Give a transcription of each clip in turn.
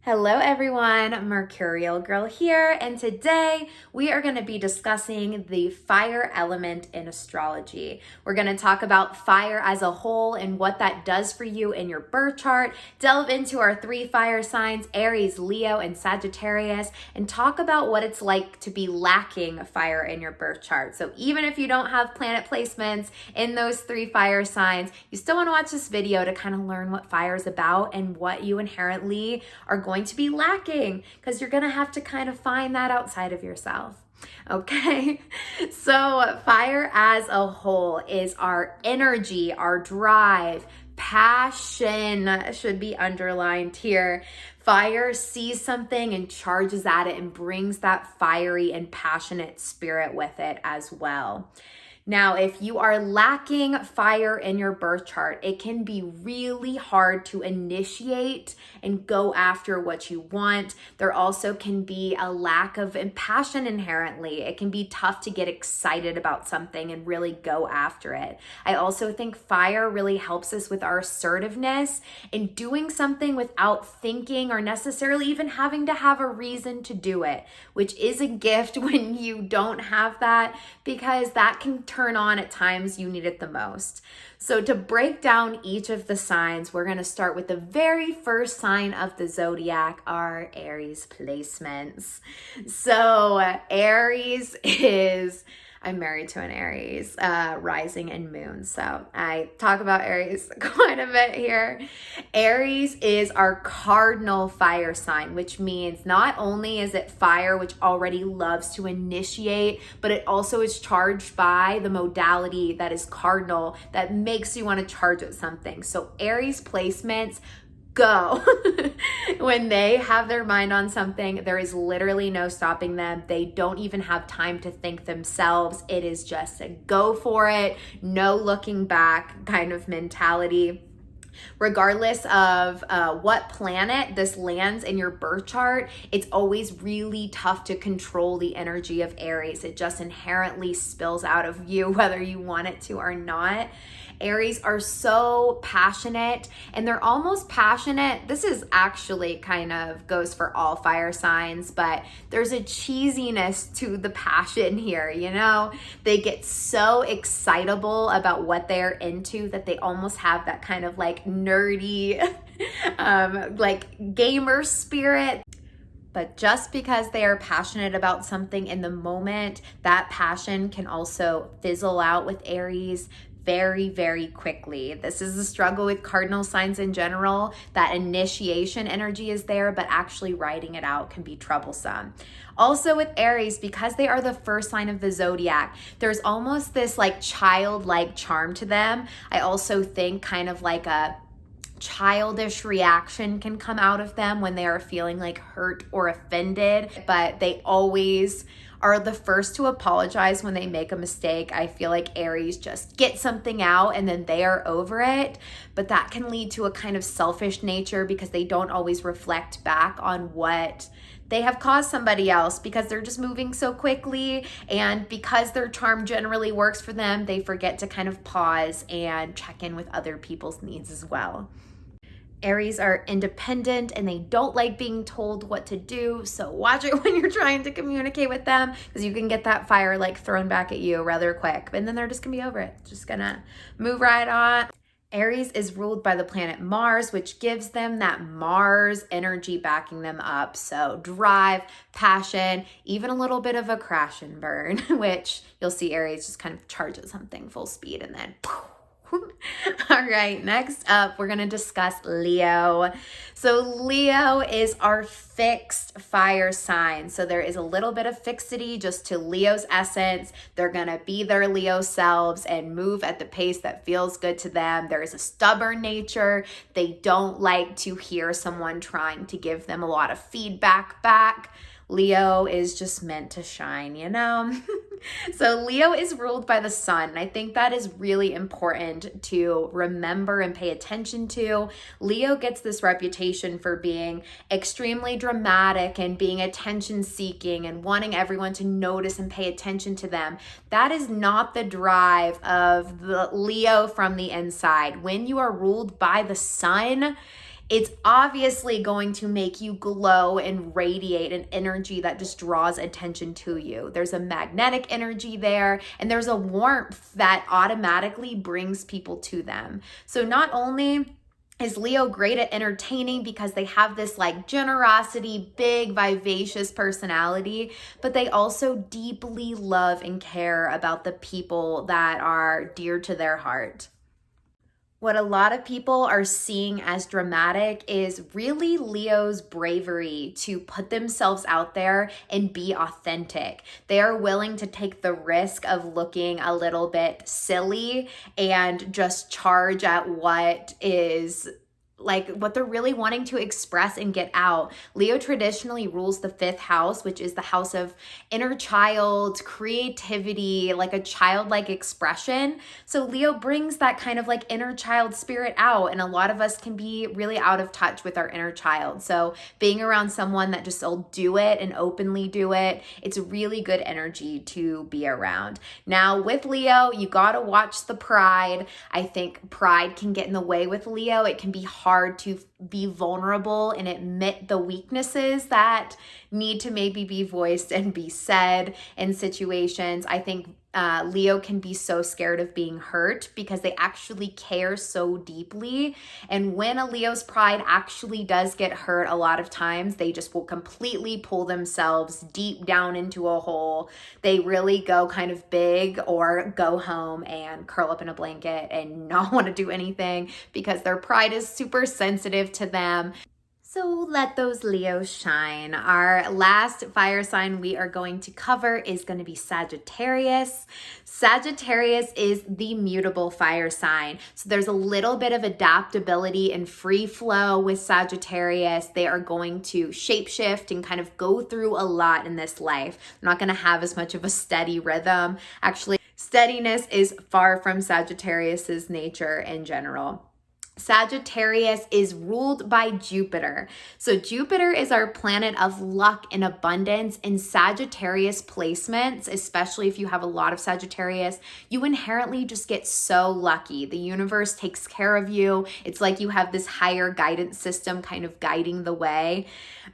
Hello everyone, Mercurial Girl here, and today we are going to be discussing the fire element in astrology. We're going to talk about fire as a whole and what that does for you in your birth chart, delve into our three fire signs, Aries, Leo, and Sagittarius, and talk about what it's like to be lacking fire in your birth chart. So even if you don't have planet placements in those three fire signs, you still want to watch this video to kind of learn what fire is about and what you inherently are going to be lacking, because you're going to have to kind of find that outside of yourself. Okay, so fire as a whole is our energy, our drive, passion should be underlined here. Fire sees something and charges at it and brings that fiery and passionate spirit with it as well. Now, if you are lacking fire in your birth chart, it can be really hard to initiate and go after what you want. There also can be a lack of passion inherently. It can be tough to get excited about something and really go after it. I also think fire really helps us with our assertiveness in doing something without thinking or necessarily even having to have a reason to do it, which is a gift when you don't have that, because that can turn on at times you need it the most. So to break down each of the signs, we're going to start with the very first sign of the zodiac, our Aries placements. So Aries is... I'm married to an Aries, rising and moon. So I talk about Aries quite a bit here. Aries is our cardinal fire sign, which means not only is it fire, which already loves to initiate, but it also is charged by the modality that is cardinal that makes you want to charge at something. So Aries placements go. When they have their mind on something, there is literally no stopping them. They don't even have time to think themselves. It is just a go for it, no looking back kind of mentality. Regardless of what planet this lands in your birth chart, it's always really tough to control the energy of Aries. It just inherently spills out of you, whether you want it to or not. Aries are so passionate, and they're almost passionate. This is actually kind of goes for all fire signs, but there's a cheesiness to the passion here, you know? They get so excitable about what they're into that they almost have that kind of like nerdy, like gamer spirit. But just because they are passionate about something in the moment, that passion can also fizzle out with Aries very, very quickly. This is the struggle with cardinal signs in general. That initiation energy is there, but actually writing it out can be troublesome. Also with Aries, because they are the first sign of the zodiac, there's almost this like childlike charm to them. I also think kind of like a childish reaction can come out of them when they are feeling like hurt or offended, but they always are the first to apologize when they make a mistake. I feel like Aries just get something out and then they are over it, but that can lead to a kind of selfish nature because they don't always reflect back on what they have caused somebody else, because they're just moving so quickly, and because their charm generally works for them, they forget to kind of pause and check in with other people's needs as well. Aries are independent and they don't like being told what to do. So watch it when you're trying to communicate with them, because you can get that fire like thrown back at you rather quick. And then they're just gonna be over it. Just gonna move right on. Aries is ruled by the planet Mars, which gives them that Mars energy backing them up. So drive, passion, even a little bit of a crash and burn, which you'll see Aries just kind of charge at something full speed and then poof. All right, next up, we're going to discuss Leo. So Leo is our fixed fire sign. So there is a little bit of fixity just to Leo's essence. They're going to be their Leo selves and move at the pace that feels good to them. There is a stubborn nature. They don't like to hear someone trying to give them a lot of feedback back. Leo is just meant to shine, you know? So Leo is ruled by the sun. And I think that is really important to remember and pay attention to. Leo gets this reputation for being extremely dramatic and being attention seeking and wanting everyone to notice and pay attention to them. That is not the drive of the Leo from the inside. When you are ruled by the sun, it's obviously going to make you glow and radiate an energy that just draws attention to you. There's a magnetic energy there, and there's a warmth that automatically brings people to them. So not only is Leo great at entertaining because they have this like generosity, big, vivacious personality, but they also deeply love and care about the people that are dear to their heart. What a lot of people are seeing as dramatic is really Leo's bravery to put themselves out there and be authentic. They are willing to take the risk of looking a little bit silly and just charge at what is like what they're really wanting to express and get out. Leo traditionally rules the 5th house, which is the house of inner child, creativity, like a childlike expression. So Leo brings that kind of like inner child spirit out, and a lot of us can be really out of touch with our inner child. So being around someone that just will do it and openly do it, it's really good energy to be around. Now with Leo, you gotta watch the pride. I think pride can get in the way with Leo. It can be hard to be vulnerable and admit the weaknesses that need to maybe be voiced and be said in situations. I think Leo can be so scared of being hurt because they actually care so deeply. And when a Leo's pride actually does get hurt, a lot of times they just will completely pull themselves deep down into a hole. They really go kind of big or go home and curl up in a blanket and not want to do anything because their pride is super sensitive to them. So let those Leos shine. Our last fire sign we are going to cover is going to be Sagittarius. Sagittarius is the mutable fire sign. So there's a little bit of adaptability and free flow with Sagittarius. They are going to shapeshift and kind of go through a lot in this life. They're not going to have as much of a steady rhythm. Actually, steadiness is far from Sagittarius's nature in general. Sagittarius is ruled by Jupiter. So Jupiter is our planet of luck and abundance. In Sagittarius placements, especially if you have a lot of Sagittarius, you inherently just get so lucky. The universe takes care of you. It's like you have this higher guidance system kind of guiding the way.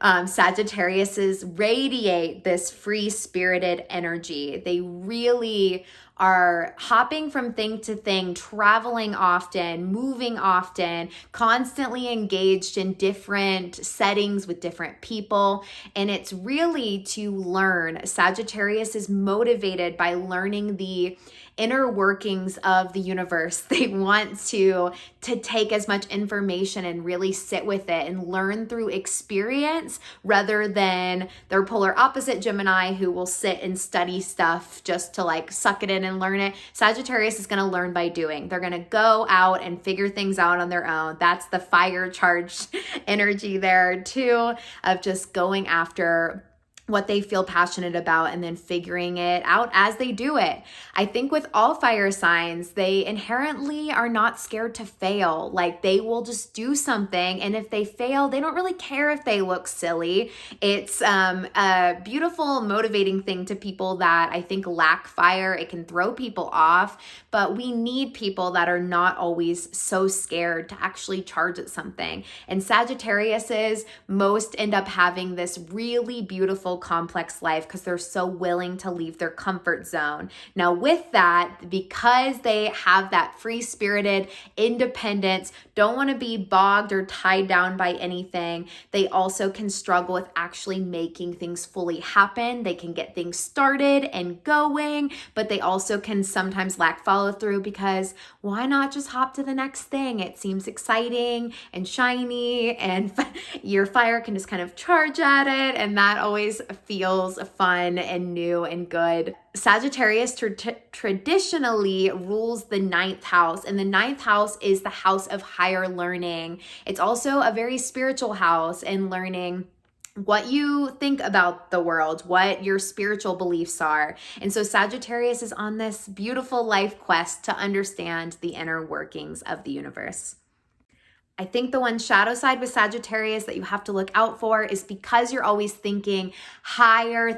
Sagittariuses radiate this free-spirited energy. They really are hopping from thing to thing, traveling often, moving often, constantly engaged in different settings with different people. And it's really to learn. Sagittarius is motivated by learning the inner workings of the universe. They want to take as much information and really sit with it and learn through experience rather than their polar opposite Gemini who will sit and study stuff just to like suck it in and learn it. Sagittarius is going to learn by doing. They're going to go out and figure things out on their own. That's the fire charged energy there too, of just going after what they feel passionate about and then figuring it out as they do it. I think with all fire signs, they inherently are not scared to fail. Like they will just do something, and if they fail, they don't really care if they look silly. It's a beautiful, motivating thing to people that I think lack fire. It can throw people off, but we need people that are not always so scared to actually charge at something. And Sagittariuses most end up having this really beautiful complex life because they're so willing to leave their comfort zone. Now with that, because they have that free-spirited independence, don't want to be bogged or tied down by anything, they also can struggle with actually making things fully happen. They can get things started and going, but they also can sometimes lack follow through because why not just hop to the next thing? It seems exciting and shiny and your fire can just kind of charge at it, and that always feels fun and new and good. Sagittarius traditionally rules the 9th house, and the 9th house is the house of higher learning. It's also a very spiritual house and learning what you think about the world, what your spiritual beliefs are. And so Sagittarius is on this beautiful life quest to understand the inner workings of the universe. I think the one shadow side with Sagittarius that you have to look out for is because you're always thinking, higher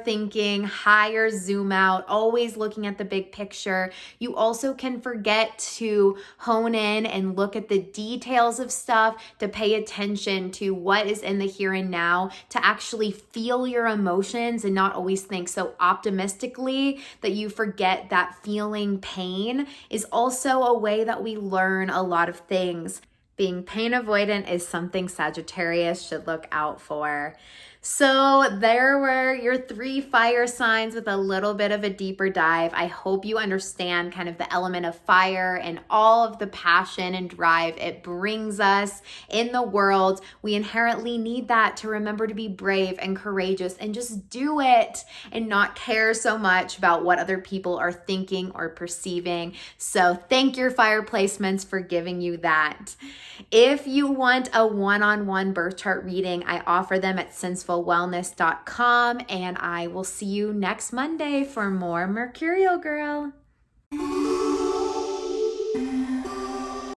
zoom out, always looking at the big picture. You also can forget to hone in and look at the details of stuff, to pay attention to what is in the here and now, to actually feel your emotions and not always think so optimistically that you forget that feeling pain is also a way that we learn a lot of things. Being pain avoidant is something Sagittarius should look out for. So there were your 3 fire signs with a little bit of a deeper dive. I hope you understand kind of the element of fire and all of the passion and drive it brings us in the world. We inherently need that to remember to be brave and courageous and just do it and not care so much about what other people are thinking or perceiving. So thank your fire placements for giving you that. If you want a one-on-one birth chart reading, I offer them at sensefulwellness.com, and I will see you next Monday for more Mercurial Girl.